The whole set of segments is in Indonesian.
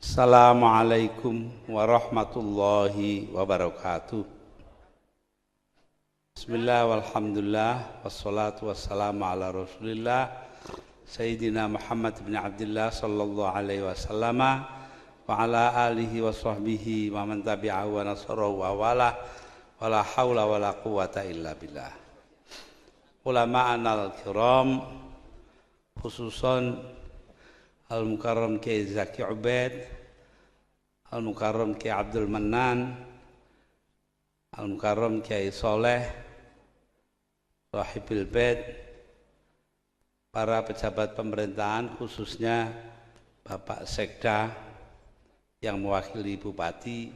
Assalamualaikum warahmatullahi wabarakatuh. Bismillah walhamdulillah wassalatu wassalamu ala rasulillah Sayyidina Muhammad bin Abdullah sallallahu alaihi wasallam wa ala alihi wa sahbihi wa man tabi'ahu wa nasarahu wa wala wala hawla wala quwata illa billah. Ulama'an al-kiram khususan Al-Mukarram Kiai Zaki Ubaid, Al-Mukarram Kiai Abdul Mannan, Al-Mukarram Kiai Soleh, Sahibil Bait, para pejabat pemerintahan khususnya Bapak Sekda yang mewakili Bupati,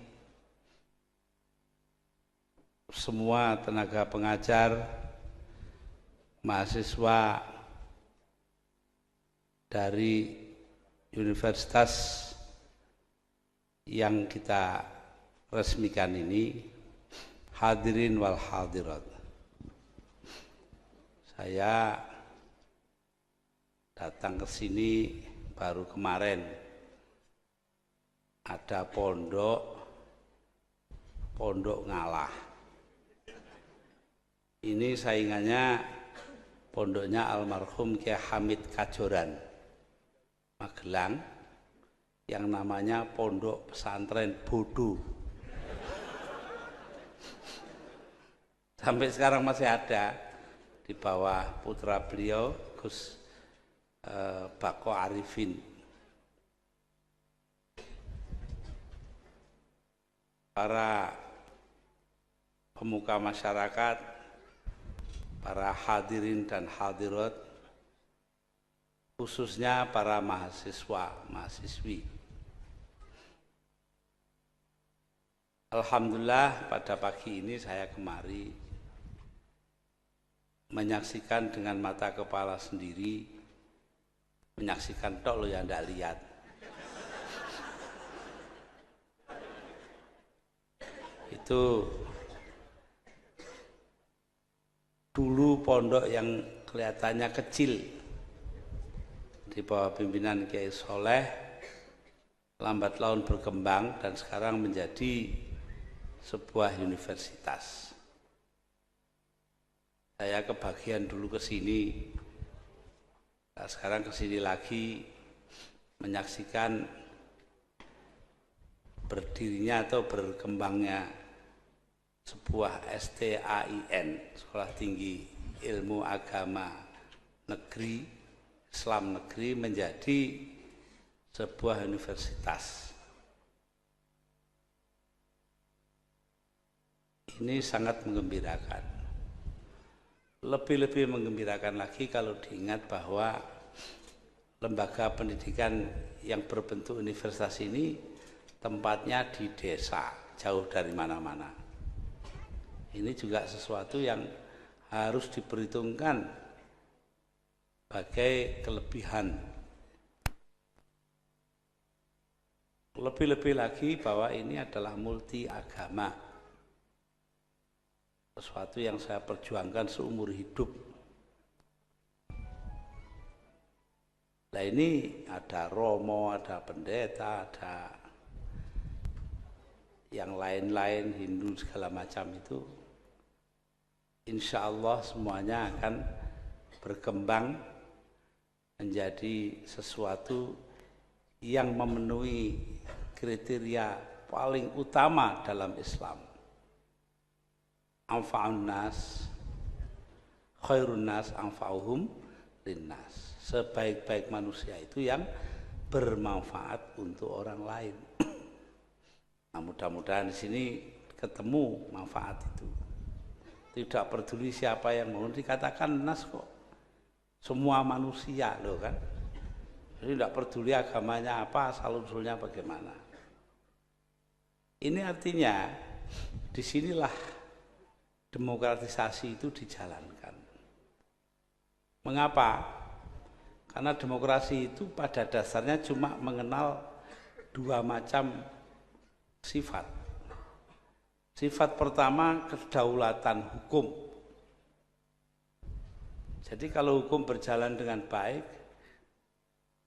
semua tenaga pengajar, mahasiswa dari universitas yang kita resmikan ini, hadirin wal hadirat. Saya datang ke sini baru kemarin, ada pondok ngalah. Ini saingannya pondoknya almarhum Kiai Hamid Kajoran Magelang yang namanya Pondok Pesantren Bodo. Sampai sekarang masih ada di bawah putra beliau Gus Bako Arifin. Para pemuka masyarakat, para hadirin dan hadirat, khususnya para mahasiswa, mahasiswi. Alhamdulillah pada pagi ini saya kemari menyaksikan dengan mata kepala sendiri, menyaksikan tok lo yang tidak lihat. Itu dulu pondok yang kelihatannya kecil di bawah pimpinan Kiai Soleh, lambat laun berkembang dan sekarang menjadi sebuah universitas. Saya kebagian dulu ke sini, nah sekarang ke sini lagi menyaksikan berdirinya atau berkembangnya sebuah STAIN, Sekolah Tinggi Ilmu Agama Negeri, Islam Negeri, menjadi sebuah universitas. Ini sangat menggembirakan. Lebih-lebih menggembirakan lagi kalau diingat bahwa lembaga pendidikan yang berbentuk universitas ini tempatnya di desa, jauh dari mana-mana. Ini juga sesuatu yang harus diperhitungkan sebagai kelebihan. Lebih-lebih lagi bahwa ini adalah multi agama, sesuatu yang saya perjuangkan seumur hidup. Nah ini ada romo, ada pendeta, ada yang lain-lain, Hindu segala macam itu. Insya Allah semuanya akan berkembang menjadi sesuatu yang memenuhi kriteria paling utama dalam Islam. Anfa'un nas, khairun nas anfa'uhum linnas. Sebaik-baik manusia itu yang bermanfaat untuk orang lain. Nah, mudah-mudahan di sini ketemu manfaat itu. Tidak peduli siapa yang mau, dikatakan nas kok. Semua manusia loh kan. Jadi tidak peduli agamanya apa, asal-usulnya bagaimana. Ini artinya disinilah demokratisasi itu dijalankan. Mengapa? Karena demokrasi itu pada dasarnya cuma mengenal dua macam sifat. Sifat pertama kedaulatan hukum. Jadi kalau hukum berjalan dengan baik,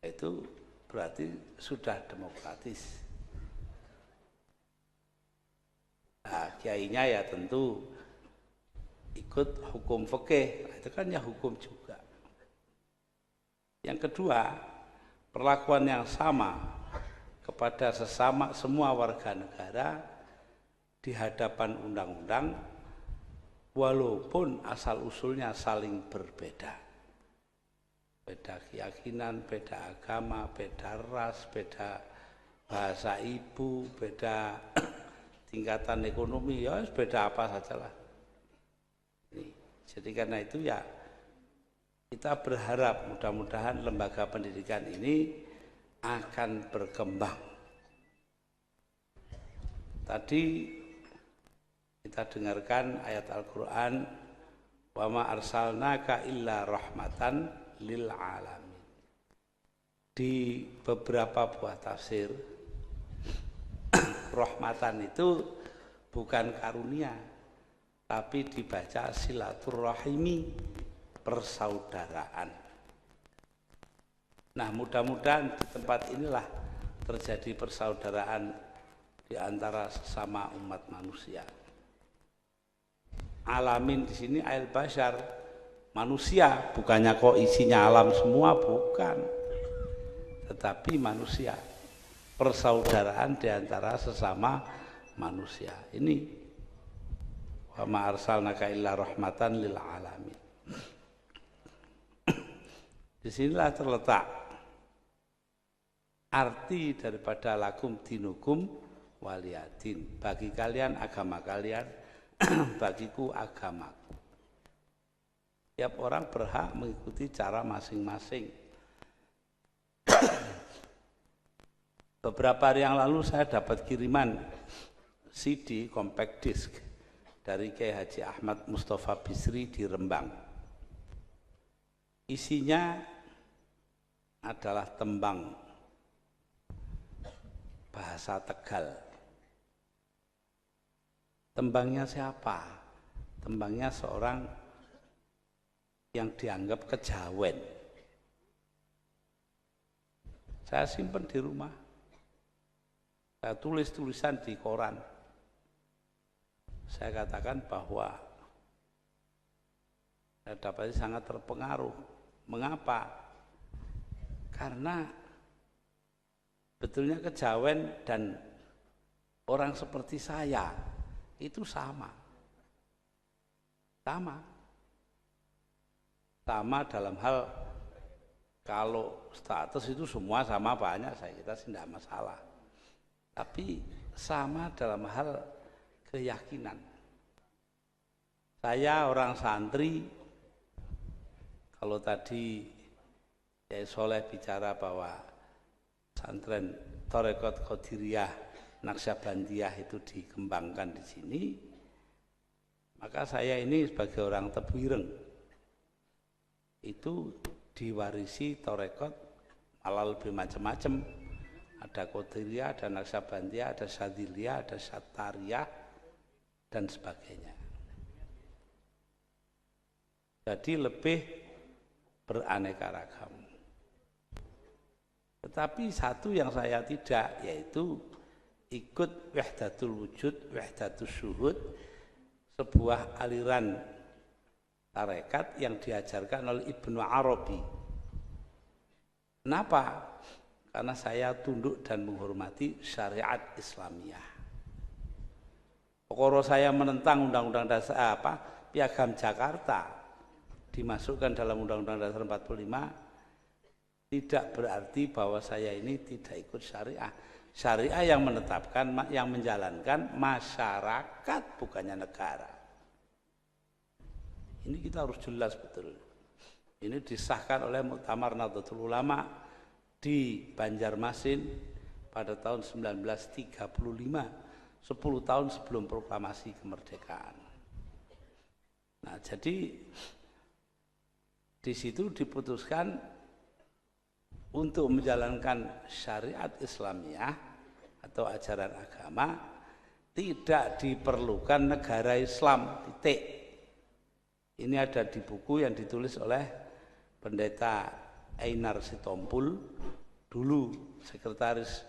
itu berarti sudah demokratis. Nah, kiainya ya tentu ikut hukum fikih, itu kan ya hukum juga. Yang kedua, perlakuan yang sama kepada sesama semua warga negara di hadapan undang-undang walaupun asal-usulnya saling berbeda. Beda keyakinan, beda agama, beda ras, beda bahasa ibu, beda tingkatan ekonomi, ya beda apa sajalah. Jadi karena itu ya kita berharap mudah-mudahan lembaga pendidikan ini akan berkembang. Tadi kita dengarkan ayat Al-Quran, wa ma arsalnaka illa rahmatan lil alamin. Di beberapa buah tafsir, rahmatan itu bukan karunia, tapi dibaca silaturrahimi, persaudaraan. Nah, mudah-mudahan di tempat inilah terjadi persaudaraan di antara sesama umat manusia. Alamin di sini ail bashar, manusia, bukannya kok isinya alam semua, bukan. Tetapi manusia, persaudaraan di antara sesama manusia. Ini wa ma arsalnaka illa rahmatan lil alamin. Disinilah terletak arti daripada lakum dinukum waliyadin. Bagi kalian agama kalian, bagiku agamaku. Tiap orang berhak mengikuti cara masing-masing. Beberapa hari yang lalu saya dapat kiriman CD compact disc dari Kiai Haji Ahmad Mustafa Bisri di Rembang. Isinya adalah tembang bahasa Tegal. Tembangnya siapa? Tembangnya seorang yang dianggap kejawen. Saya simpan di rumah. Saya tulis tulisan di koran. Saya katakan bahwa saya dapatnya sangat terpengaruh. Mengapa? Karena betulnya kejawen dan orang seperti saya itu sama. Sama dalam hal kalau status itu semua sama banyak, saya kira tidak masalah. Tapi sama dalam hal keyakinan. Saya orang santri, kalau tadi Kiai Soleh bicara bahwa pesantren Tharekat Qadiriyah Naksabandiyah itu dikembangkan di sini, maka saya ini sebagai orang Tebu Ireng itu diwarisi Tharekat malah lebih macam-macam. Ada Qadiriyah, ada Naksabandiyah, ada Syadziliyah, ada Syattariyah dan sebagainya. Jadi lebih beraneka ragam. Tetapi satu yang saya tidak, yaitu ikut wahdatul wujud, wahdatus syuhud, sebuah aliran tarekat yang diajarkan oleh Ibnu Arabi. Kenapa? Karena saya tunduk dan menghormati syariat Islamiyah. Pokoknya saya menentang undang-undang dasar Piagam Jakarta dimasukkan dalam Undang-Undang Dasar 45, tidak berarti bahwa saya ini tidak ikut syariah. Syariah yang menetapkan, yang menjalankan masyarakat, bukannya negara. Ini kita harus jelas betul. Ini disahkan oleh Muktamar Nahdlatul Ulama di Banjarmasin pada tahun 1935, 10 tahun sebelum proklamasi kemerdekaan. Nah, jadi di situ diputuskan untuk menjalankan syariat Islamiyah atau ajaran agama tidak diperlukan negara Islam, titik. Ini ada di buku yang ditulis oleh Pendeta Einar Sitompul dulu sekretaris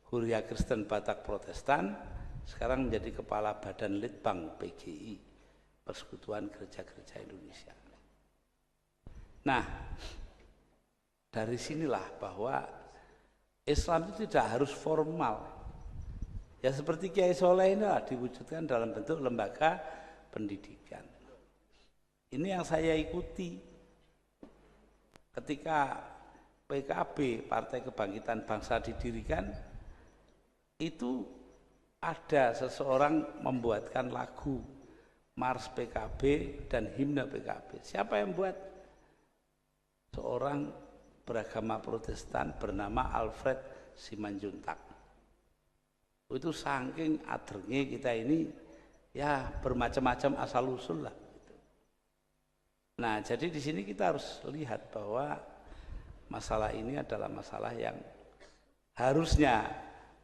Huria Kristen Batak Protestan, sekarang menjadi kepala Badan Litbang PGI, Persekutuan Gereja-Gereja Indonesia. Nah, dari sinilah bahwa Islam itu tidak harus formal. Ya seperti Kiai Soleh ini diwujudkan dalam bentuk lembaga pendidikan. Ini yang saya ikuti ketika PKB, Partai Kebangkitan Bangsa didirikan, itu ada seseorang membuatkan lagu Mars PKB dan himne PKB. Siapa yang buat? Seorang beragama Protestan bernama Alfred Simanjuntak. Itu saking adrenge kita ini, ya bermacam-macam asal usul lah. Nah, jadi di sini kita harus lihat bahwa masalah ini adalah masalah yang harusnya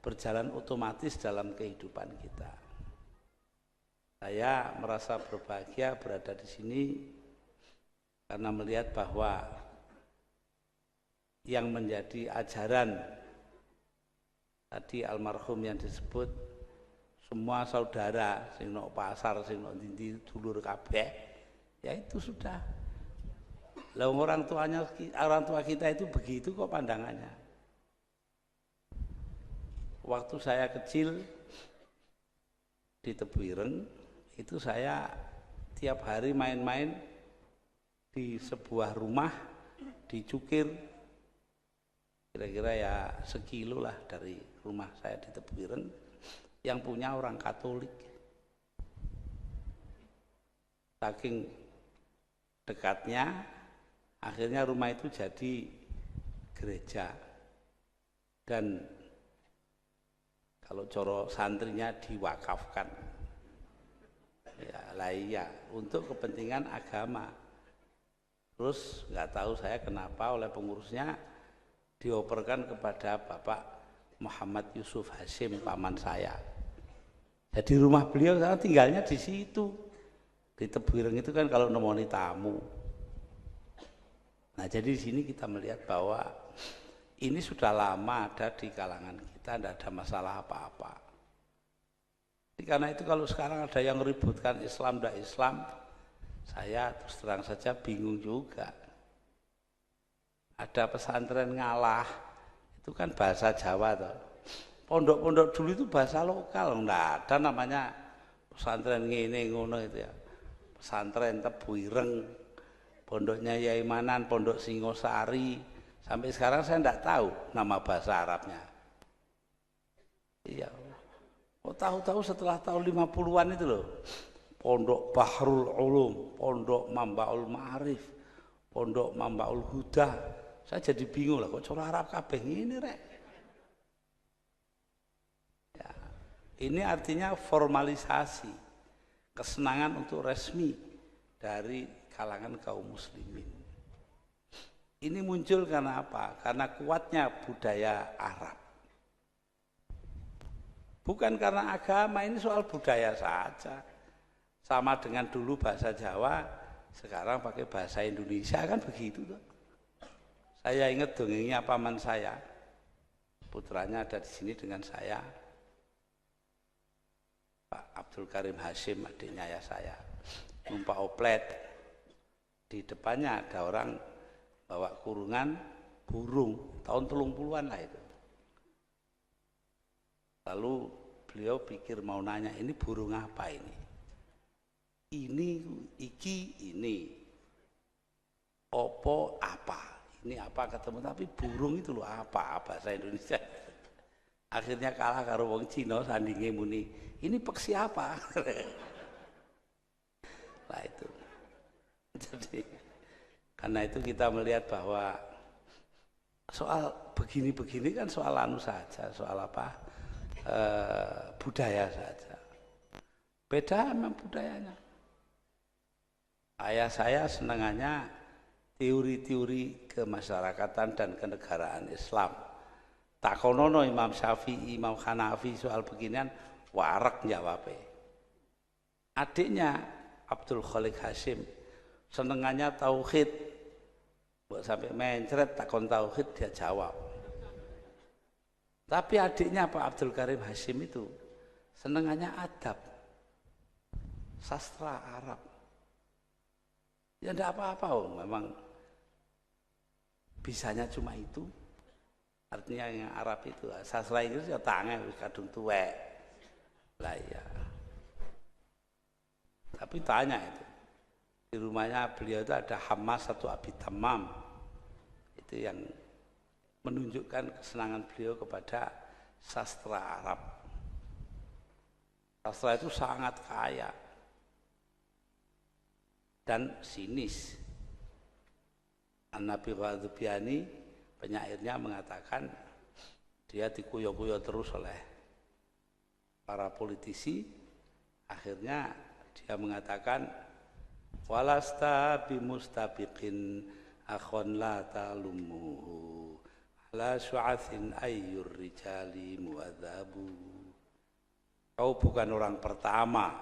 berjalan otomatis dalam kehidupan kita. Saya merasa berbahagia berada di sini karena melihat bahwa yang menjadi ajaran tadi almarhum yang disebut semua saudara sing nok pasar sing nok ndi dulur kabeh, ya itu sudah. Lah orang tua kita itu begitu kok pandangannya. Waktu saya kecil di Tebuireng itu saya tiap hari main-main di sebuah rumah di Cukir, kira-kira ya sekilo lah dari rumah saya di Tebuireng, yang punya orang Katolik. Saking dekatnya, akhirnya rumah itu jadi gereja. Dan kalau coro santrinya diwakafkan. Ya, lah iya, untuk kepentingan agama. Terus nggak tahu saya kenapa oleh pengurusnya dioperkan kepada Bapak Muhammad Yusuf Hasim, paman saya. Jadi rumah beliau saya tinggalnya di situ. Di Tebuireng itu kan kalau nemoni tamu. Nah, jadi di sini kita melihat bahwa ini sudah lama ada di kalangan kita, tidak ada masalah apa-apa. Karena itu kalau sekarang ada yang ributkan Islam dan Islam, saya terus terang saja bingung juga. Ada pesantren ngalah, itu kan bahasa Jawa toh. Pondok-pondok dulu itu bahasa lokal, enggak ada namanya pesantren ngene ngono itu ya. Pesantren Tebuireng, pondoknya Yai Manan, pondok Singosari, sampai sekarang saya enggak tahu nama bahasa Arabnya. Iya. Oh, tahu-tahu setelah tahun 50-an itu loh. Pondok Bahrul Ulum, pondok Mambaul Ma'arif, pondok Mambaul Huda. Saya jadi bingung lah, kok cara Arab kabeh ini rek. Ya, ini artinya formalisasi, kesenangan untuk resmi dari kalangan kaum muslimin. Ini muncul karena apa? Karena kuatnya budaya Arab. Bukan karena agama, ini soal budaya saja. Sama dengan dulu bahasa Jawa, sekarang pakai bahasa Indonesia, kan begitu tuh. Saya ingat dongengnya paman saya, putranya ada di sini dengan saya, Pak Abdul Karim Hasim, adiknya ya saya, numpak oplet, di depannya ada orang bawa kurungan burung, tahun 30-an lah itu. Lalu beliau pikir mau nanya, ini burung apa ini? Ini, opo apa? Ini apa ketemu, tapi burung itu loh apa bahasa Indonesia. Akhirnya kalah karo wong Cina sandinge muni, ini peksi apa? Nah itu. Jadi karena itu kita melihat bahwa soal begini-begini kan soal anu saja, soal apa? Budaya saja. Beda memang budayanya. Ayah saya senangannya teori-teori kemasyarakatan dan kenegaraan Islam. Takonono Imam Syafi'i, Imam Hanafi soal beginian warak jawabnya. Adiknya Abdul Khalik Hasim senengannya tauhid. Buat sampai mencret takon tauhid dia jawab. Tapi adiknya Pak Abdul Karim Hashim itu senengannya adab, sastra Arab. Ya enggak apa-apa, memang bisanya cuma itu. Artinya yang Arab itu, sastra Inggris ya tangan kadung tuwek. Lah ya. Tapi tanya itu. Di rumahnya beliau itu ada Hamas satu Abi Tamam. Itu yang menunjukkan kesenangan beliau kepada sastra Arab. Sastra itu sangat kaya dan sinis. An-Nabi Ghadzubiani, penyairnya, mengatakan dia dikuyok-kuyok terus oleh para politisi. Akhirnya dia mengatakan, walasta bimustabiqin akhon la talumuhu ala syu'athin ayyur rijali mu'adzabu. Kau bukan orang pertama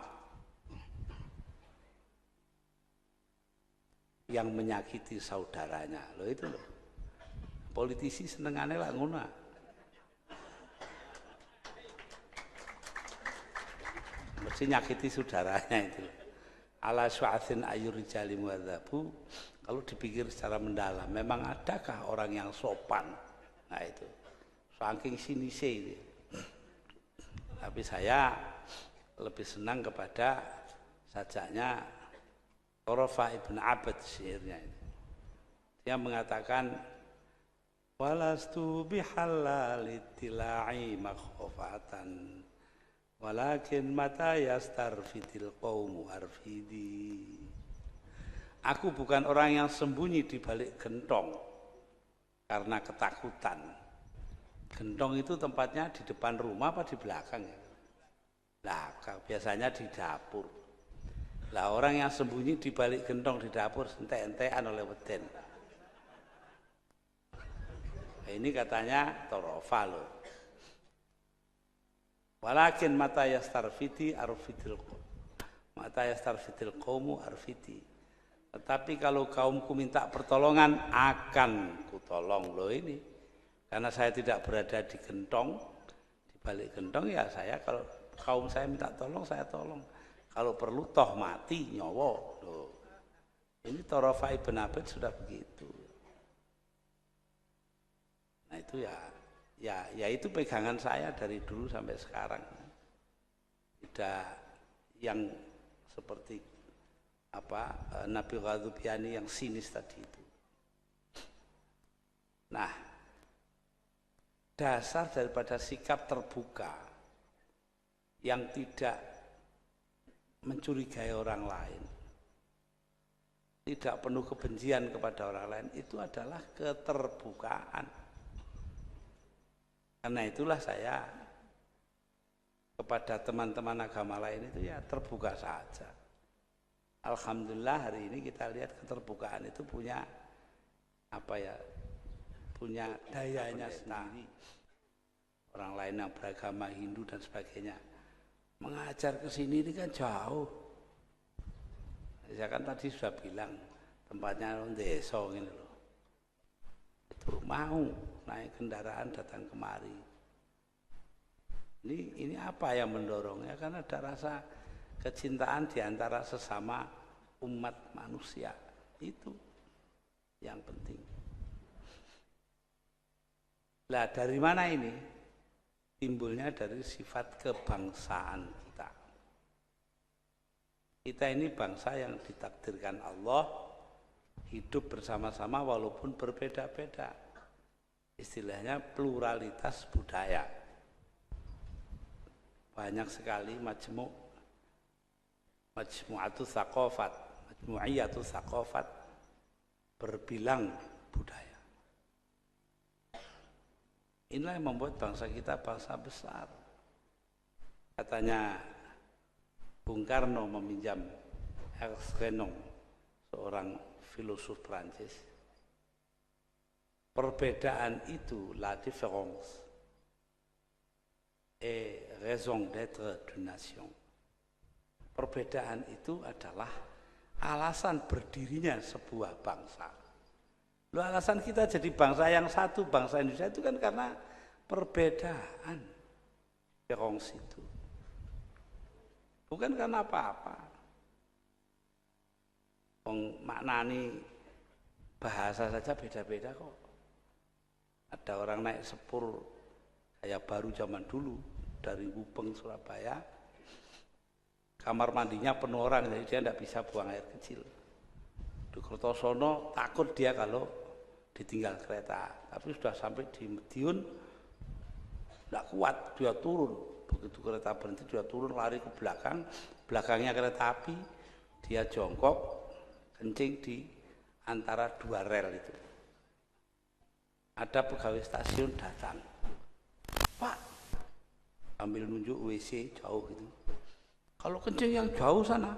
yang menyakiti saudaranya. Loh itu loh. Politisi senengannya lah ngono. Mesti nyakiti saudaranya itu. Ala syu'athin ayyur rijali mu'adzabu. Kalau dipikir secara mendalam, memang adakah orang yang sopan? Nah itu. Saking sinise itu. Tapi saya lebih senang kepada sajaknya Thorofah ibn Abad, syairnya itu. Dia mengatakan, walastu bihallalitila'i makhofatan walakin mata yastarfidil qawmu arfidi. Aku bukan orang yang sembunyi di balik gentong karena ketakutan. Gentong itu tempatnya di depan rumah apa di belakang ya? Nah, biasanya di dapur. Lah orang yang sembunyi di balik gentong di dapur entek-entekan oleh weden. Nah, ini katanya Thorofah loh. Walakin mata yastarfiti arfidil qaumu arfiti. Tetapi kalau kaumku minta pertolongan akan kutolong loh ini. Karena saya tidak berada di gentong, di balik gentong ya saya, kalau kaum saya minta tolong saya tolong. Kalau perlu toh mati nyawa. Loh. Ini Thorofah ibn Abad sudah begitu. Nah itu ya itu pegangan saya dari dulu sampai sekarang. Tidak yang seperti Nabi Ghadzubiani yang sinis tadi itu. Nah, dasar daripada sikap terbuka yang tidak mencurigai orang lain, tidak penuh kebencian kepada orang lain, itu adalah keterbukaan. Karena itulah saya kepada teman-teman agama lain itu ya terbuka saja. Alhamdulillah hari ini kita lihat keterbukaan itu punya punya dayanya sendiri. Orang lain yang beragama Hindu dan sebagainya mengajar ke sini ini kan jauh. Saya kan tadi sudah bilang tempatnya desa gitu loh. Itu mau naik kendaraan datang kemari. Ini apa yang mendorongnya? Karena ada rasa kecintaan di antara sesama umat manusia. Itu yang penting. Lah dari mana ini? Timbulnya dari sifat kebangsaan kita. Kita ini bangsa yang ditakdirkan Allah hidup bersama-sama walaupun berbeda-beda. Istilahnya pluralitas budaya. Banyak sekali majmu'atus tsaqafat, majmu'iyatus tsaqafat, berbilang budaya. Inilah yang membuat bangsa kita bangsa besar. Katanya Bung Karno meminjam Ernst Renan, seorang filosof Prancis. Perbedaan itu, la différence est raison d'être d'une nation. Perbedaan itu adalah alasan berdirinya sebuah bangsa. Loh, alasan kita jadi bangsa yang satu, bangsa Indonesia itu kan karena perbedaan wong situ. Bukan karena apa-apa. Wong maknani bahasa saja beda-beda kok. Ada orang naik sepur kayak baru zaman dulu dari Gubeng Surabaya, kamar mandinya penuh orang, jadi dia tidak bisa buang air kecil. Di Kertosono takut dia kalau ditinggal kereta, tapi sudah sampai di Madiun tidak kuat, dia turun. Begitu kereta berhenti dia turun, lari ke belakang, belakangnya kereta api, dia jongkok kencing di antara dua rel itu. Ada pegawai stasiun datang, Pak, ambil nunjuk WC jauh gitu. Kalau kencing yang jauh sana,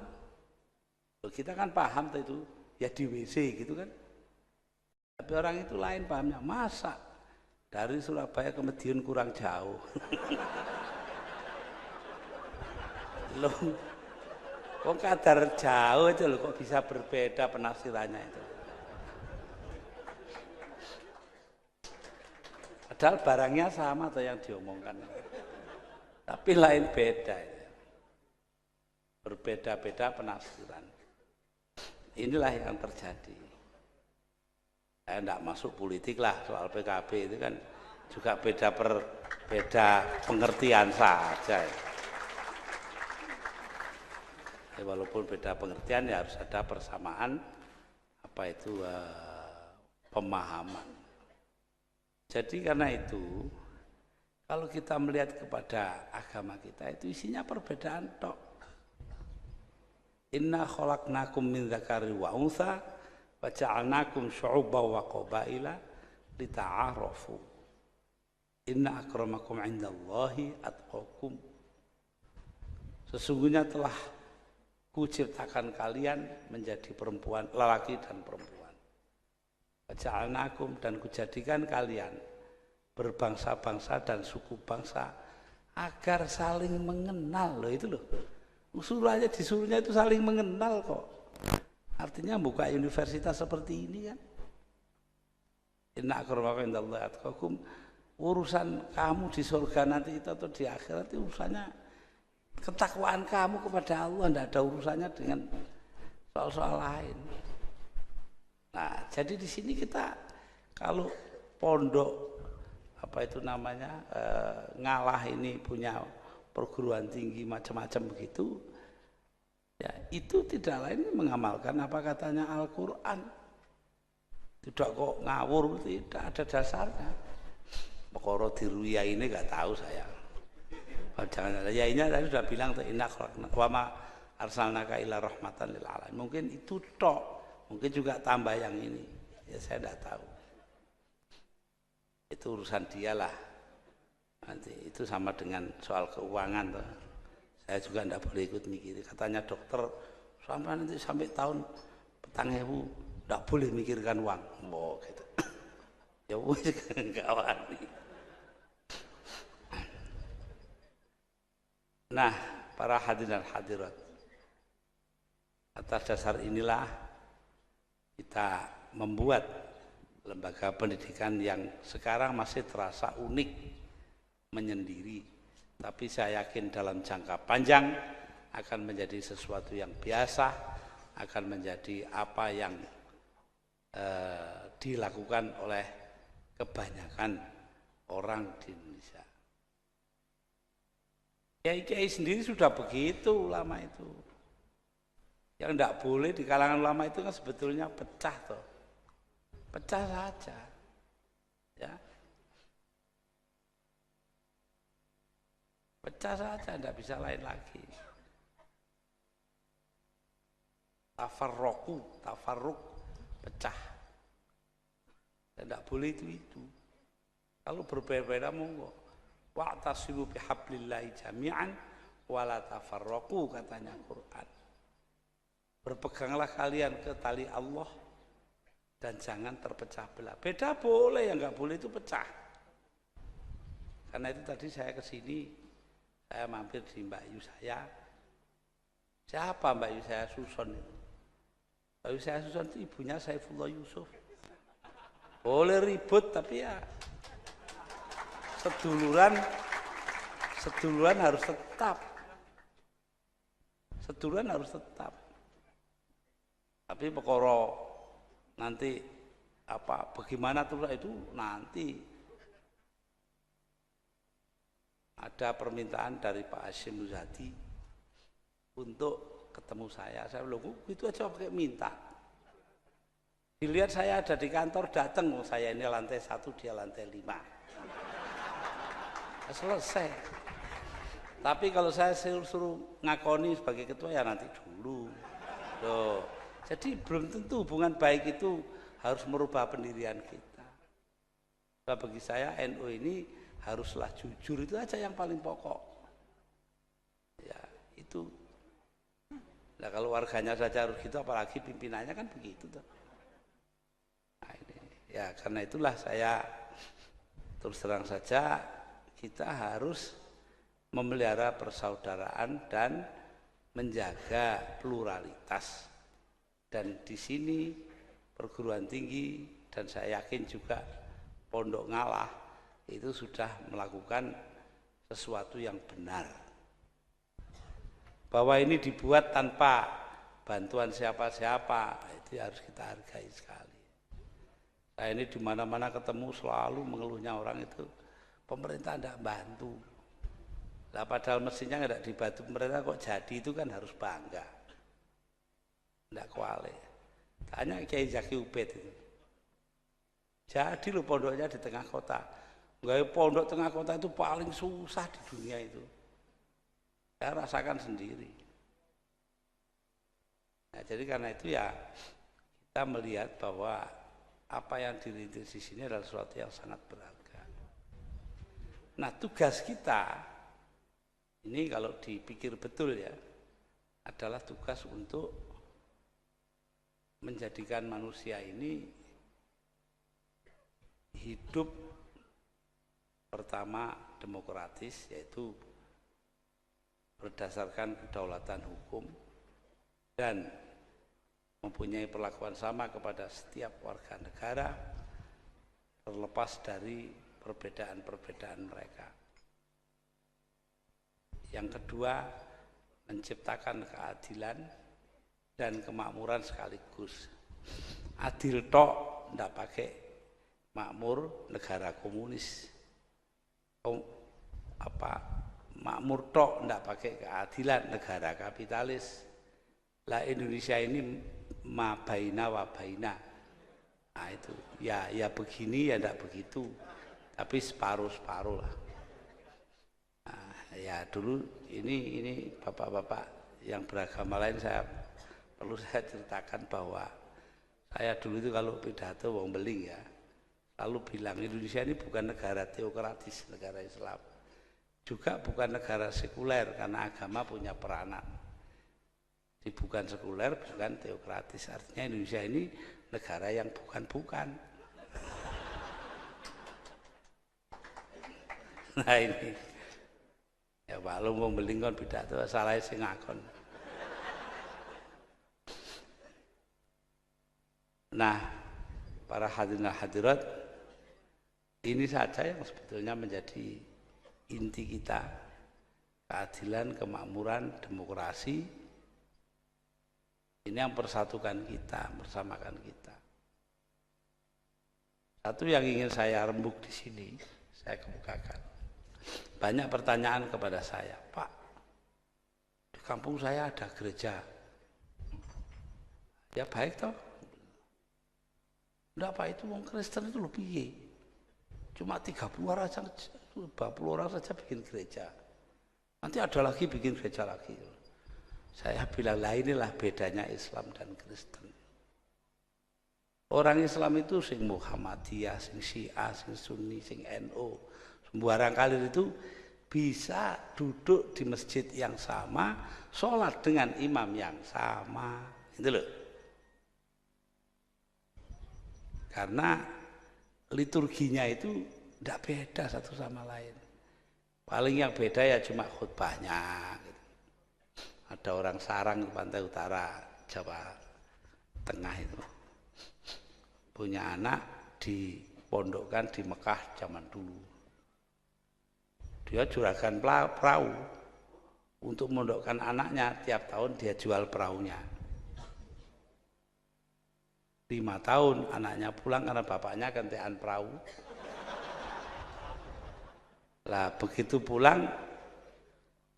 kita kan paham itu ya di WC gitu kan. Tapi orang itu lain pahamnya, masa dari Surabaya ke Madiun kurang jauh. Loh, kok kadar jauh aja loh, kok bisa berbeda penafsirannya itu. Padahal barangnya sama atau yang diomongkan, tapi lain beda. Berbeda-beda penafsiran. Inilah yang terjadi. Saya tidak masuk politik lah, soal PKB itu kan juga beda pengertian saja. Ya, walaupun beda pengertian ya harus ada persamaan pemahaman. Jadi karena itu kalau kita melihat kepada agama kita itu isinya perbedaan tok. Inna khalaqnakum min dzakari wa untha wa ja'alnakum syu'uban wa qabaila lita'arafu. Inna akramakum 'indallahi atqakum. Sesungguhnya telah kuciptakan kalian menjadi perempuan, lelaki dan perempuan. Waja'alnakum, dan kujadikan kalian berbangsa-bangsa dan suku bangsa agar saling mengenal. Loh itu loh. Usulannya disuruhnya itu saling mengenal kok. Artinya buka universitas seperti ini kan. Inna akramakum indallahi atqakum. Urusan kamu di surga nanti itu atau di akhirat itu urusannya ketakwaan kamu kepada Allah, tidak ada urusannya dengan soal-soal lain. Nah, jadi di sini kita kalau pondok ngalah ini punya perguruan tinggi macam-macam begitu, ya itu tidak lain mengamalkan apa katanya Al-Quran. Tidak kok ngawur, tidak ada dasarnya. Perkara diruya ini nggak tahu saya. Jangan, ya ini tadi sudah bilang inna wa ma arsalnaka illa rahmatan lil alamin. Mungkin itu tok. Mungkin juga tambah yang ini, ya saya tidak tahu. Itu urusan dialah. Nanti itu sama dengan soal keuangan. Toh. Saya juga tidak boleh ikut mikir. Katanya dokter sampai tahun 2000 tidak boleh mikirkan uang. Oh, gitu. Ya wis enggak wani. Nah, para hadirin dan hadirat, atas dasar inilah kita membuat lembaga pendidikan yang sekarang masih terasa unik, menyendiri. Tapi saya yakin dalam jangka panjang akan menjadi sesuatu yang biasa, akan menjadi apa yang dilakukan oleh kebanyakan orang di Indonesia. Kiai-kiai sendiri sudah begitu ulama itu. Yang tidak boleh di kalangan ulama itu kan sebetulnya pecah toh. Pecah saja. Ya. Pecah saja, tidak bisa lain lagi. Tafarruk, pecah. Tidak boleh itu. Kalau berbeda-beda monggo. Wa'tasimu bihablillahi jami'an wala tafarraqu, katanya Quran. Berpeganglah kalian ke tali Allah dan jangan terpecah belah. Beda boleh, yang nggak boleh itu pecah. Karena itu tadi saya ke sini, saya mampir di Mbak Yu saya. Siapa Mbak Yu saya? Suson itu. Mbak Yu saya Suson itu ibunya Saifullah Yusuf. Boleh ribut tapi ya seduluran harus tetap. Seduluran harus tetap. Tapi perkara nanti bagaimana tuh itu nanti ada permintaan dari Pak Hasyim Muzadi untuk ketemu saya. Saya bilang, itu aja pakai minta. Dilihat saya ada di kantor, datang, saya ini lantai 1, dia lantai 5. Selesai. Tapi kalau saya suruh ngakoni sebagai ketua ya nanti dulu. Loh. Jadi belum tentu hubungan baik itu harus merubah pendirian kita. Nah, bagi saya NU ini haruslah jujur, itu aja yang paling pokok. Ya, itu. Nah, kalau warganya saja harus gitu, apalagi pimpinannya kan begitu tuh. Nah, ini. Ya, karena itulah saya terus terang saja kita harus memelihara persaudaraan dan menjaga pluralitas. Dan di sini perguruan tinggi dan saya yakin juga Pondok Ngalah itu sudah melakukan sesuatu yang benar. Bahwa ini dibuat tanpa bantuan siapa-siapa, itu harus kita hargai sekali. Saya ini di mana-mana ketemu selalu mengeluhnya orang itu, pemerintah tidak bantu. Nah, padahal mestinya tidak dibantu pemerintah kok jadi, itu kan harus bangga. Tidak kuali. Tanya Kiai Zaki Ubed itu. Jadi loh pondoknya di tengah kota. Enggak, pondok tengah kota itu paling susah di dunia itu. Saya rasakan sendiri. Nah, jadi karena itu ya kita melihat bahwa apa yang dirintis di sini adalah sesuatu yang sangat berharga. Nah, tugas kita ini kalau dipikir betul ya adalah tugas untuk menjadikan manusia ini hidup pertama demokratis, yaitu berdasarkan kedaulatan hukum dan mempunyai perlakuan sama kepada setiap warga negara terlepas dari perbedaan-perbedaan mereka. Yang kedua, menciptakan keadilan dan kemakmuran sekaligus. Adil tok ndak pakai makmur negara komunis. Makmur tok ndak pakai keadilan negara kapitalis. Lah Indonesia ini ma baina wa baina. Nah itu ya begini ya ndak begitu. Tapi separuh-separuh lah. Nah, ya dulu ini bapak-bapak yang beragama lain perlu saya ceritakan bahwa saya dulu itu kalau pidato wong beling ya selalu bilang Indonesia ini bukan negara teokratis, negara Islam, juga bukan negara sekuler karena agama punya peranan. Jadi bukan sekuler, bukan teokratis, artinya Indonesia ini negara yang bukan-bukan. Nah ini ya Pak lu wong beling kon pidato salah sing ngakon. Nah, para hadirin hadirat, ini saja yang sebetulnya menjadi inti kita, keadilan, kemakmuran, demokrasi. Ini yang persatukan kita, bersamakan kita. Satu yang ingin saya rembuk di sini, saya kemukakan. Banyak pertanyaan kepada saya, Pak, di kampung saya ada gereja. Ya baik toh. Enggak apa itu wong Kristen itu lebih. Cuma 30 orang saja, 40 orang saja bikin gereja. Nanti ada lagi bikin gereja lagi. Saya bilang lah inilah bedanya Islam dan Kristen. Orang Islam itu sing Muhammadiyah, sing Syiah, sing Sunni, sing NU, sembarang kali itu bisa duduk di masjid yang sama, sholat dengan imam yang sama. Itu loh. Karena liturginya itu tidak beda satu sama lain. Paling yang beda ya cuma khutbahnya. Gitu. Ada orang sarang di pantai utara Jawa Tengah itu. Punya anak dipondokkan di Mekah zaman dulu. Dia juragan perahu. Untuk mondokkan anaknya, tiap tahun dia jual perahunya. 5 tahun anaknya pulang karena bapaknya gantian perahu. Lah begitu pulang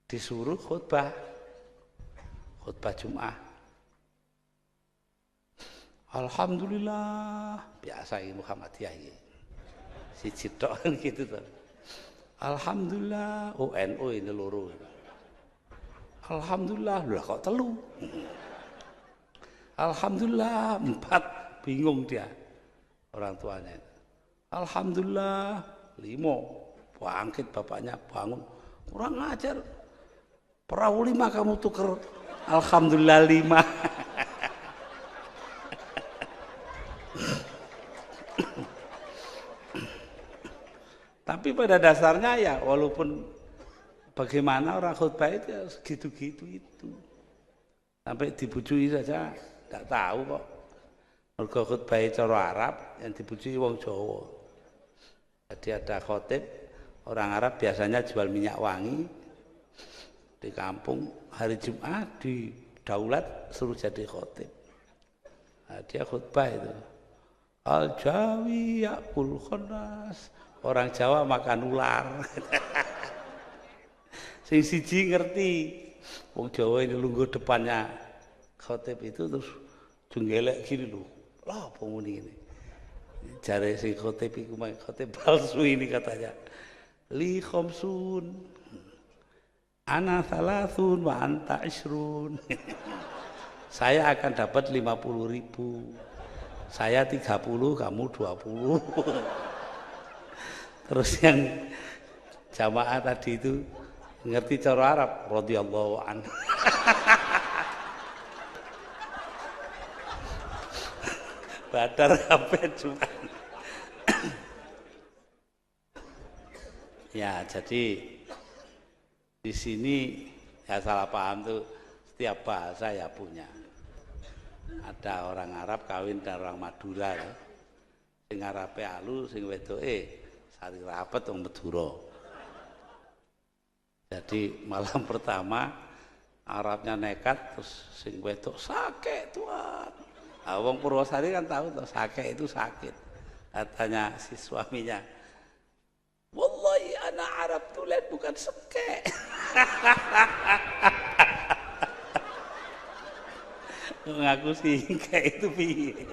disuruh khutbah Jumat. Alhamdulillah, biasa ini Muhammadiyah ini. Si cidok kan gitu tuh. Alhamdulillah, NU ini loro. Alhamdulillah, lah kok telu. Alhamdulillah 4, bingung dia orang tuanya. Alhamdulillah 5, bangkit bapaknya bangun. Kurang ajar, perahu 5 kamu tuker. Alhamdulillah 5. Tapi pada dasarnya ya walaupun bagaimana orang khutbah itu ya segitu-gitu itu. Sampai dibujui saja tidak tahu kok. Mergo khutbah cara Arab yang dibujui wong Jawa. Jadi ada khotib orang Arab biasanya jual minyak wangi di kampung hari Jumat di daulat suruh jadi khotib. Nah, dia khutbah itu. Al-Jawi yakul khanas. Orang Jawa makan ular. Sing siji ngerti. Wong Jawa ini lungguh depannya khotib itu terus jenggelek gini loh. Lah apa muni ini? Jare sing khotib iku khotib palsu ini katanya. Li khamsun. Ana salasun wa anta isrun. Saya akan dapat 50.000. Saya 30, kamu 20. Terus yang jamaah tadi itu ngerti cara Arab, radhiyallahu anhu. Badar kabeh Jumat. Ya, jadi di sini ya salah paham tuh setiap bahasa ya punya. Ada orang Arab kawin dan orang Madura ya. Sing Arabe alu, sing wedoke sari rapet wong Madura. Jadi malam pertama Arabnya nekat terus sing wedok sakit Tuhan. Nah, wong Purwosari kan tahu tuh sakit itu sakit. Katanya si suaminya, wallahi anak Arab tulen bukan sekek. Ngaku sih kayak itu piye.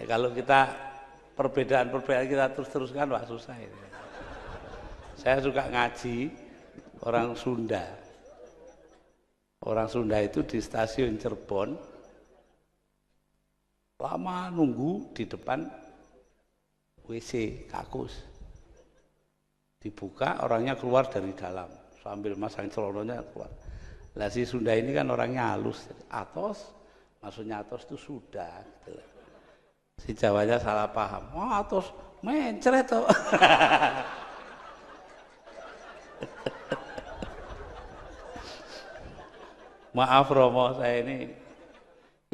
Ya, kalau kita perbedaan-perbedaan kita terus-teruskan wah susah ini. Saya suka ngaji orang Sunda. Orang Sunda itu di stasiun Cirebon lama nunggu di depan WC kakus. Dibuka orangnya keluar dari dalam sambil masang celonanya keluar. Lah si Sunda ini kan orangnya halus. Atos, maksudnya atos itu sudah gitu. Si Jawanya salah paham. Oh atos mencret toh. Maaf Romo, saya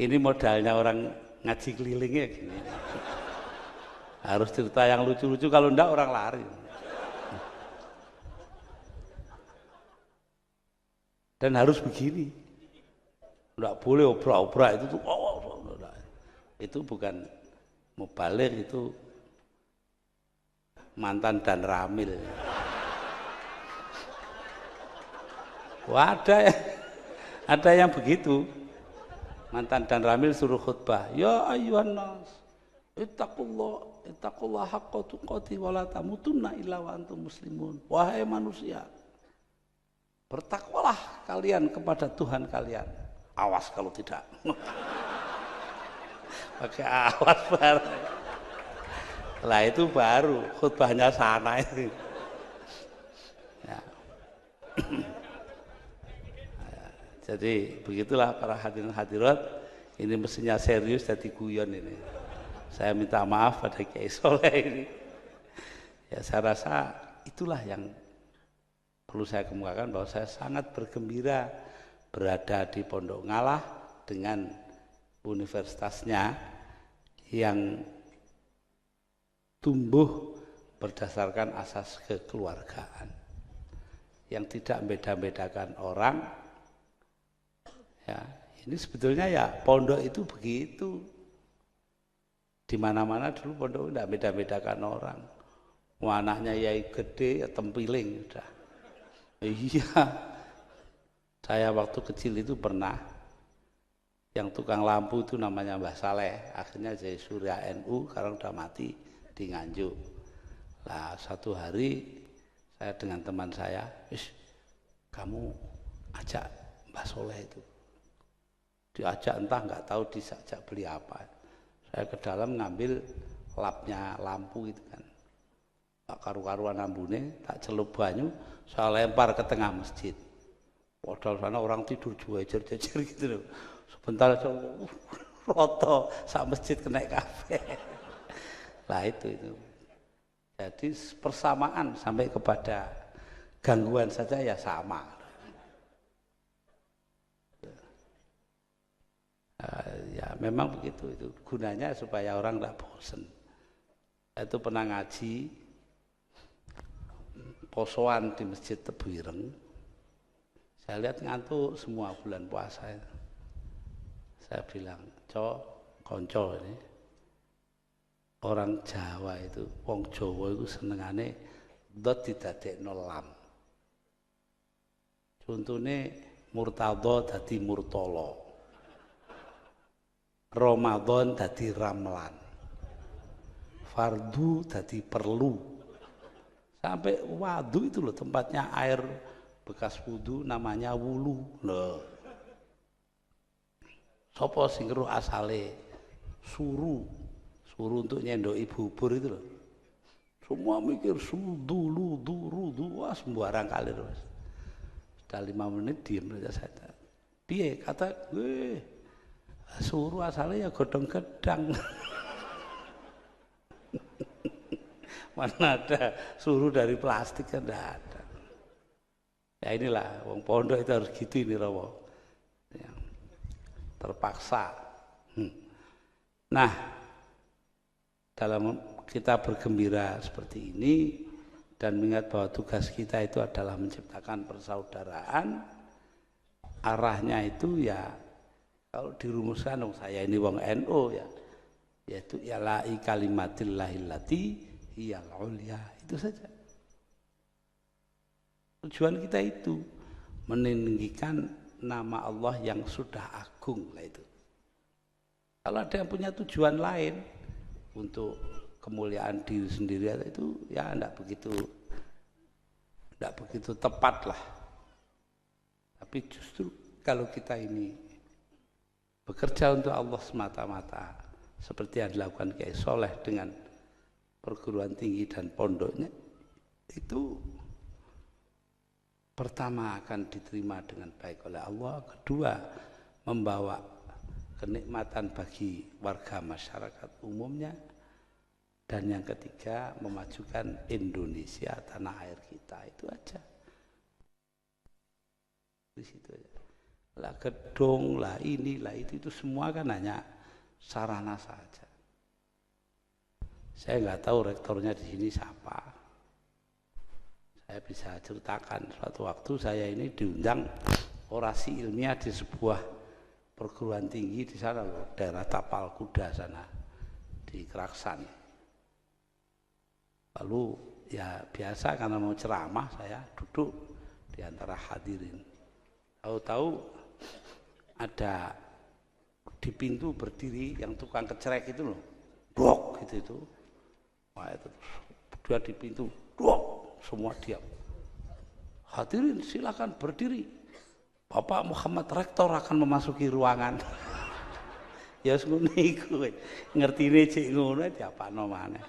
ini modalnya orang ngaji kelilingnya gini. Harus cerita yang lucu-lucu, kalau enggak orang lari. Dan harus begini. Enggak boleh obrak-obrak itu tuh. Itu bukan mubalik, itu mantan dan ramil. Wah, ada yang begitu. Mantan dan ramil suruh khutbah. Ya ayyuhan nas, ittaqullah haqqa tuqatih wa la tamutunna illa wa antum muslimun. Wahai manusia, bertakwalah kalian kepada Tuhan kalian. Awas kalau tidak. Pakai awas baru. Lah itu baru khutbahnya sana itu. Ya. Jadi begitulah para hadirin hadirat, ini mestinya serius jadi guyon ini. Saya minta maaf pada Kiai Soleh ini. Ya saya rasa itulah yang perlu saya kemukakan, bahwa saya sangat bergembira berada di Pondok Ngalah dengan universitasnya yang tumbuh berdasarkan asas kekeluargaan yang tidak beda-bedakan orang. Ya, ini sebetulnya ya pondok itu begitu. Di mana-mana dulu pondok tidak beda-bedakan orang. Anaknya yai gede ya tempiling udah. Iya. Saya waktu kecil itu pernah yang tukang lampu itu namanya Mbah Saleh, akhirnya jadi Surya NU, sekarang udah mati di Nganjuk. Nah, satu hari saya dengan teman saya, kamu ajak Mbah Soleh itu. Diajak entah nggak tahu diajak beli apa. Saya ke dalam ngambil lapnya lampu itu kan. Tak karu-karuan ambune, tak celup banyu, saya lempar ke tengah masjid. Padahal sana orang tidur jejer-jejer gitu loh. Sebentar aja roto sak masjid kena kafe. Lah itu. Jadi persamaan sampai kepada gangguan saja ya sama. Ya memang begitu, itu gunanya supaya orang tidak bosen. Itu pernah ngaji posoan di Masjid Tebuireng. Saya lihat ngantuk semua bulan puasa itu. Saya bilang, konco ini orang Jawa itu, wong Jawa itu senengane dot didadekno lam. Contohnya murtadha dadi murtala. Ramadan dadi ramlan. Fardu dadi perlu. Sampai wadu itu loh tempatnya air bekas wudu namanya wulu. Loh. Sopo sing ngeruh asale suru untuk nyendoki bubur itu loh. Semua mikir sudu, rudu, wah sembarang kali terus. Sudah 5 menit diem saja saya. Piye kata, suruh asalnya ya godong gedang. Mana ada suruh dari plastik kan tidak ada. Ya inilah, wong pondok itu harus gitu ini Romo. Ya, terpaksa. Nah, dalam kita bergembira seperti ini dan mengingat bahwa tugas kita itu adalah menciptakan persaudaraan, arahnya itu ya kalau dirumuskan saya ini wong NU ya, yaitu yala'i kalimatillahillati hiyal ulya, itu saja. Tujuan kita itu meninggikan nama Allah yang sudah agung lah itu. Kalau ada yang punya tujuan lain untuk kemuliaan diri sendiri itu ya tidak begitu tepat lah. Tapi justru kalau kita ini bekerja untuk Allah semata-mata seperti yang dilakukan Kiai Soleh dengan perguruan tinggi dan pondoknya, itu pertama akan diterima dengan baik oleh Allah, kedua membawa kenikmatan bagi warga masyarakat umumnya, dan yang ketiga memajukan Indonesia, tanah air kita. Itu aja. Di situ aja. Lah gedung, lah inilah itu semua kan hanya sarana saja. Saya nggak tahu rektornya di sini siapa. Saya bisa ceritakan suatu waktu saya ini diundang orasi ilmiah di sebuah perguruan tinggi di sana loh, daerah Tapal Kuda sana di Keraksan. Lalu ya biasa karena mau ceramah saya duduk di antara hadirin. Tahu-tahu ada di pintu berdiri yang tukang kecerek itu loh, blok gitu itu. Wah itu dia di pintu, blok. Semua diam. Hadirin silakan berdiri. Bapak Muhammad Rektor akan memasuki ruangan. Ya ngono iku. Ngertine cek ngono diapakno maneh.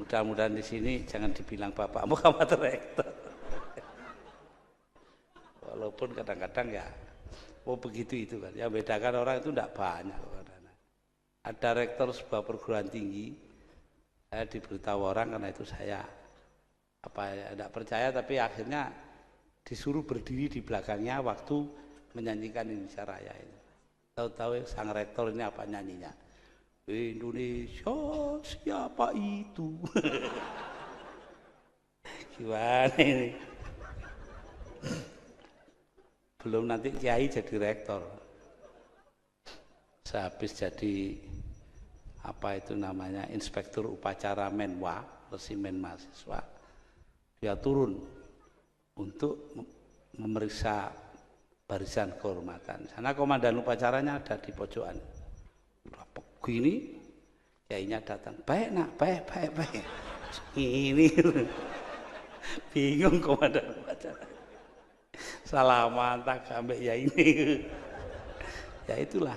Mudah-mudahan di sini jangan dibilang Bapak Muhammad Rektor. Walaupun kadang-kadang ya begitu itu kan. Yang bedakan orang itu tidak banyak. Ada rektor sebuah perguruan tinggi. Saya diberitahu orang karena itu saya tidak percaya, tapi akhirnya disuruh berdiri di belakangnya waktu menyanyikan Indonesia Raya ini. Tahu-tahu sang rektor ini apa nyanyinya? Indonesia siapa itu? Gimana ini? Belum nanti kiai jadi rektor. Sehabis jadi apa itu namanya inspektur upacara Menwa, resimen mahasiswa, dia turun untuk memeriksa barisan kehormatan. Sana komandan upacaranya ada di pojokan. Udah begini, kiainya datang. Baik nak, baik. Ini bingung komandan upacara. Salaman tak ambek ya ini. Ya itulah.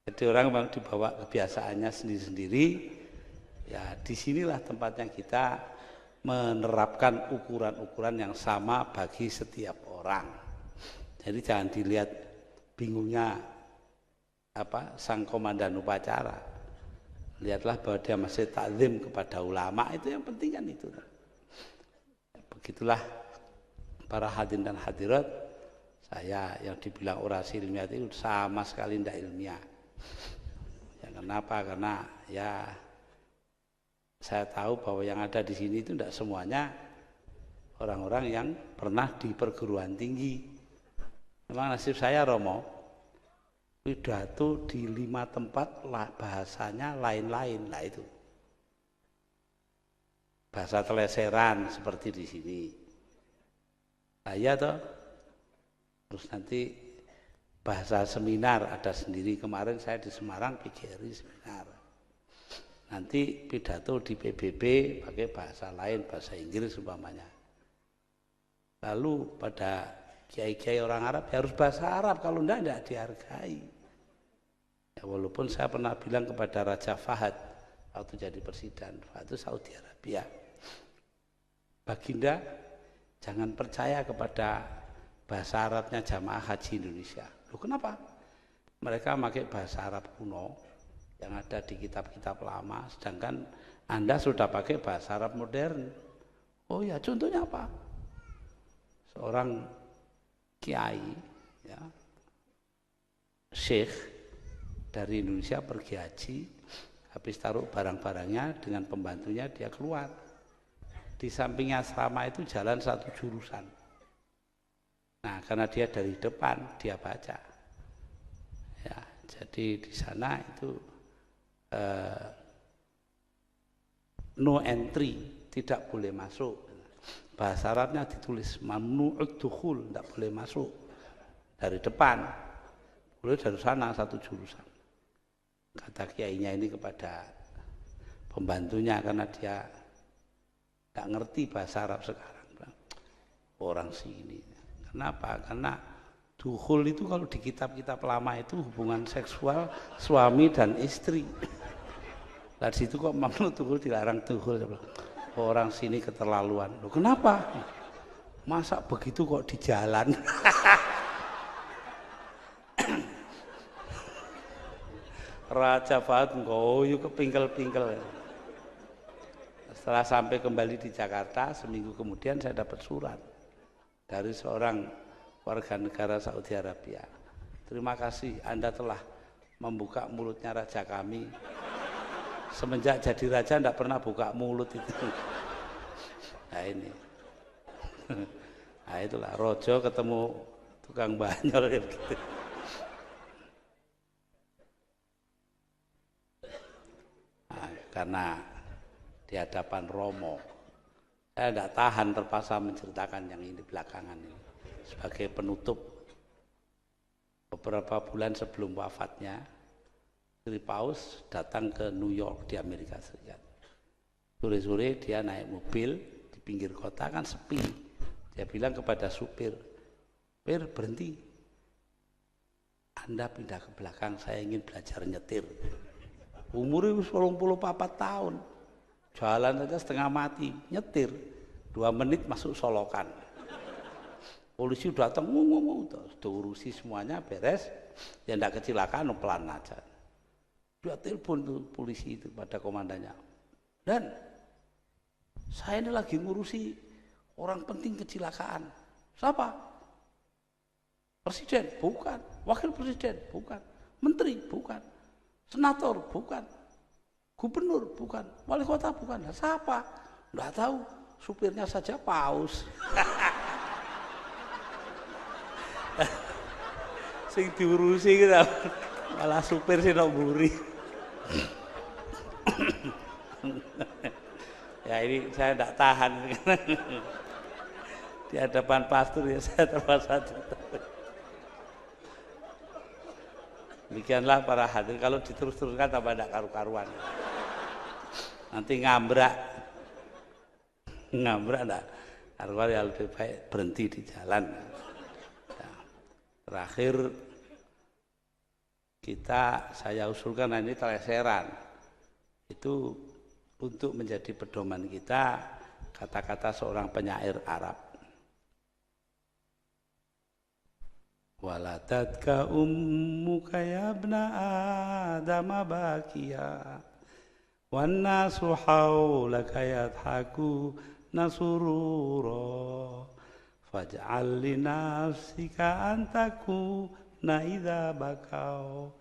Jadi orang memang dibawa kebiasaannya sendiri-sendiri. Ya disinilah tempatnya kita menerapkan ukuran-ukuran yang sama bagi setiap orang. Jadi jangan dilihat bingungnya sang komandan upacara. Lihatlah bahwa dia masih takzim kepada ulama, itu yang penting kan itu. Begitulah para hadirin dan hadirat, saya yang dibilang orasi ilmiah itu sama sekali tidak ilmiah. Ya, kenapa? Karena ya saya tahu bahwa yang ada di sini itu tidak semuanya orang-orang yang pernah di perguruan tinggi. Memang nasib saya Romo, pidato di 5 tempat bahasanya lain-lain lah itu. Bahasa teleseran seperti di sini. Nah, iya toh. Terus nanti bahasa seminar ada sendiri. Kemarin saya di Semarang PGRI seminar. Nanti pidato di PBB pakai bahasa lain, bahasa Inggris umpamanya. Lalu pada kiai-kiai orang Arab ya harus bahasa Arab, kalau tidak dihargai. Ya, walaupun saya pernah bilang kepada Raja Fahad waktu jadi presiden, itu Saudi Arabia, Baginda jangan percaya kepada bahasa Arabnya jamaah haji Indonesia. Loh kenapa? Mereka pakai bahasa Arab kuno yang ada di kitab-kitab lama, sedangkan Anda sudah pakai bahasa Arab modern. Oh ya, contohnya apa? Seorang kiai, ya, syekh dari Indonesia pergi haji, habis taruh barang-barangnya dengan pembantunya dia keluar. Di sampingnya asrama itu jalan satu jurusan. Nah, karena dia dari depan dia baca. Ya, jadi di sana itu no entry, tidak boleh masuk. Bahasa Arabnya ditulis mamnu'ud dukhul, tidak boleh masuk dari depan, boleh dari sana satu jurusan. Kata kiainya ini kepada pembantunya karena dia tidak ngerti bahasa Arab sekarang. Orang sini. Kenapa? Karena dukhul itu kalau di kitab-kitab lama itu hubungan seksual suami dan istri. Nah di situ kok mamnu dukhul dilarang dukhul. Orang sini keterlaluan. Loh, kenapa? Masa begitu kok di jalan? Raja Fahad ngoyo kepingkel-pingkel. Setelah sampai kembali di Jakarta, seminggu kemudian saya dapat surat dari seorang warga negara Saudi Arabia. Terima kasih Anda telah membuka mulutnya raja kami. Semenjak jadi raja tidak pernah buka mulut itu. Nah ini. Nah itulah rojo ketemu tukang banyol ya begitu. Nah, karena di hadapan Romo saya tidak tahan, terpaksa menceritakan yang ini belakangan ini sebagai penutup. Beberapa bulan sebelum wafatnya Sri Paus datang ke New York di Amerika Serikat. Sore-sore dia naik mobil di pinggir kota kan sepi. Dia bilang kepada supir, "Pir, berhenti. Anda pindah ke belakang, saya ingin belajar nyetir." Umurnya 84 tahun. Jalan saja setengah mati, nyetir 2 menit masuk Solokan. Polisi datang ngomong, urusi semuanya beres, ya tidak kecelakaan, pelan aja. Dia telepon tuh polisi itu pada komandannya. Dan saya ini lagi ngurusi orang penting kecelakaan. Siapa? Presiden? Bukan. Wakil presiden? Bukan. Menteri? Bukan. Senator bukan, gubernur bukan, wali kota bukan. Nah, siapa? Nggak tahu. Supirnya saja paus. Sing diurusi kita malah supir sing nok mburi. Ya ini saya tidak tahan. Di hadapan pastor ya saya terpaksa. Demikianlah para hadirin, kalau diterus-teruskan tambah tidak karu-karuan. Nanti ngambrak enggak. Karuan ya lebih baik berhenti di jalan. Nah, terakhir saya usulkan, nah ini teleseran. Itu untuk menjadi pedoman kita kata-kata seorang penyair Arab. Waladatka ummuka ya ibna Adam bakiya wan nasu haulaka yadhaku nasurura faj'al li nafsika antakuna idza bakau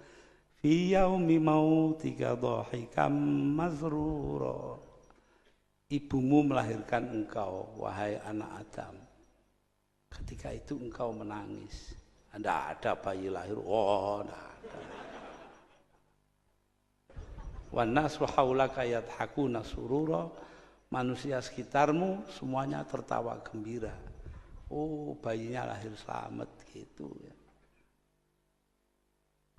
fi yaumi mautika dhahikam mazrura. Ibumu melahirkan engkau, wahai anak Adam. Ketika itu engkau menangis. Tidak ada bayi lahir, tidak ada. Wan nasu haulaka yadhakuna surura, manusia sekitarmu semuanya tertawa gembira. Oh, bayinya lahir selamat gitu ya.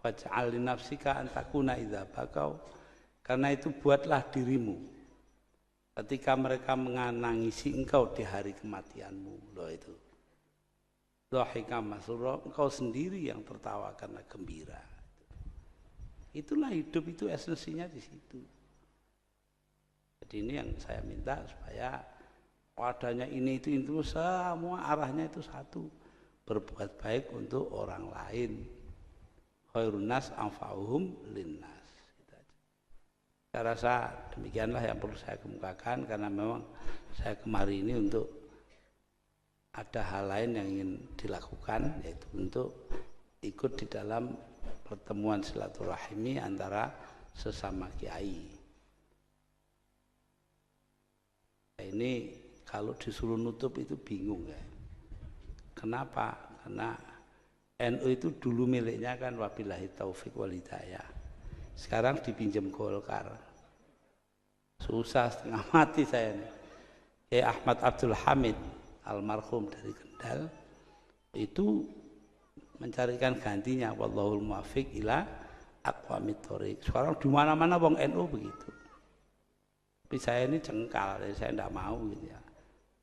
Faj'al li nafsika an takuna idza bakau, karena itu buatlah dirimu ketika mereka menangisi engkau di hari kematianmu. Loh itu. Dhahika masrura, engkau sendiri yang tertawa karena gembira. Itulah hidup, itu esensinya di situ. Jadi ini yang saya minta supaya padanya ini itu semua arahnya itu satu, berbuat baik untuk orang lain. Khairun nas anfa'uhum linnas. Saya rasa demikianlah yang perlu saya kemukakan, karena memang saya kemari ini untuk ada hal lain yang ingin dilakukan, yaitu untuk ikut di dalam pertemuan silaturahmi antara sesama kiai. Ini kalau disuruh nutup itu bingung ya. Kenapa? Karena NU itu dulu miliknya kan wabillahi taufik wal hidayah. Sekarang dipinjam Golkar. Susah setengah mati saya ini. Kiai Ahmad Abdul Hamid almarhum dari Kendal itu mencarikan gantinya, wallahul muwaffiq ila aqwamit thoriq. Sekarang di mana-mana wong NU begitu. Tapi saya ini jengkal, saya tidak mau gitu ya.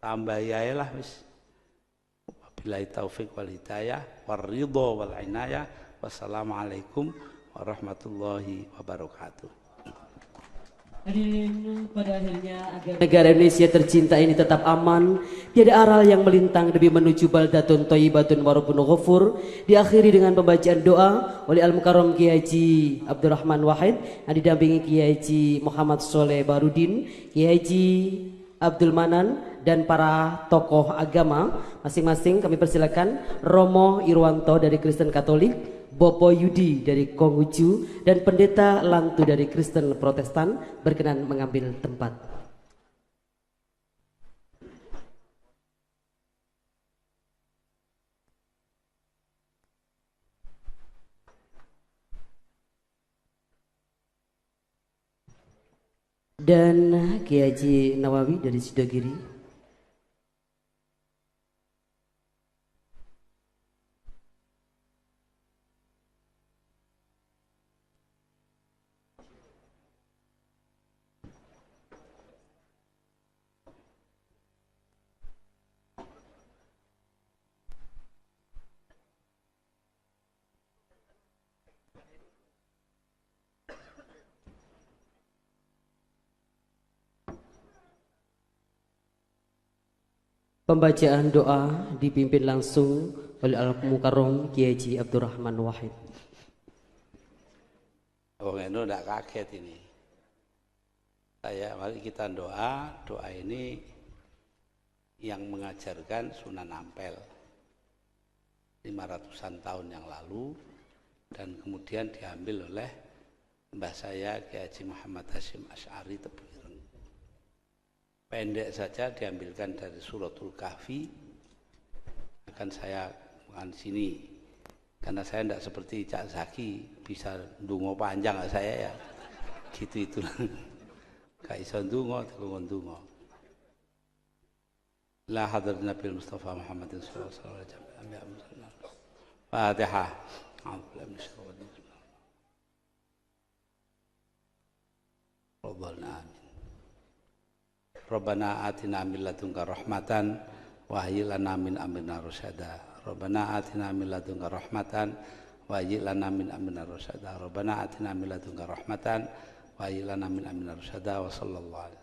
Tambah yaelah wis. Wabillahi taufiq wal hidayah waridho wal inayah. Wassalamualaikum warahmatullahi wabarakatuh. Hadirin, pada akhirnya agar negara Indonesia tercinta ini tetap aman, tiada aral yang melintang demi menuju baldatun thayyibatun wa rabbun ghafur, diakhiri dengan pembacaan doa oleh Al-Mukarram Kiai Haji Abdurrahman Wahid yang didampingi Kiai Haji Muhammad Soleh Barudin, Kiai Haji Abdul Manan, dan para tokoh agama. Masing-masing kami persilakan Romo Irwanto dari Kristen Katolik, Bopo Yudi dari Konghucu, dan Pendeta Lantu dari Kristen Protestan berkenan mengambil tempat. Dan Kiai Haji Nawawi dari Sidogiri. Pembacaan doa dipimpin langsung oleh Al-Mukarram Kiai Haji Abdurrahman Wahid. Oh, itu tidak kaget ini. Mari kita doa ini yang mengajarkan Sunan Ampel 500-an tahun yang lalu, dan kemudian diambil oleh mbah saya Kiai Haji Muhammad Hasyim Asy'ari Tebuireng. Pendek saja diambilkan dari Suratul Kahfi. Akan saya bukan sini karena saya tidak seperti Cak Zaki bisa ndonga panjang saya ya. Gitu itulah. Gak iso ndonga tekon ndonga. La hadrat Nabi Mustafa Muhammadin sallallahu alaihi wasallam. Fatihah. Rabbana atina min ladunka rahmatan wa hayyi lana min amrina rasyada. Rabbana atina min ladunka rahmatan wa hayyi lana min amrina rasyada. Rabbana atina min ladunka rahmatan wa hayyi lana min amrina rasyada wa sallallahu alaihi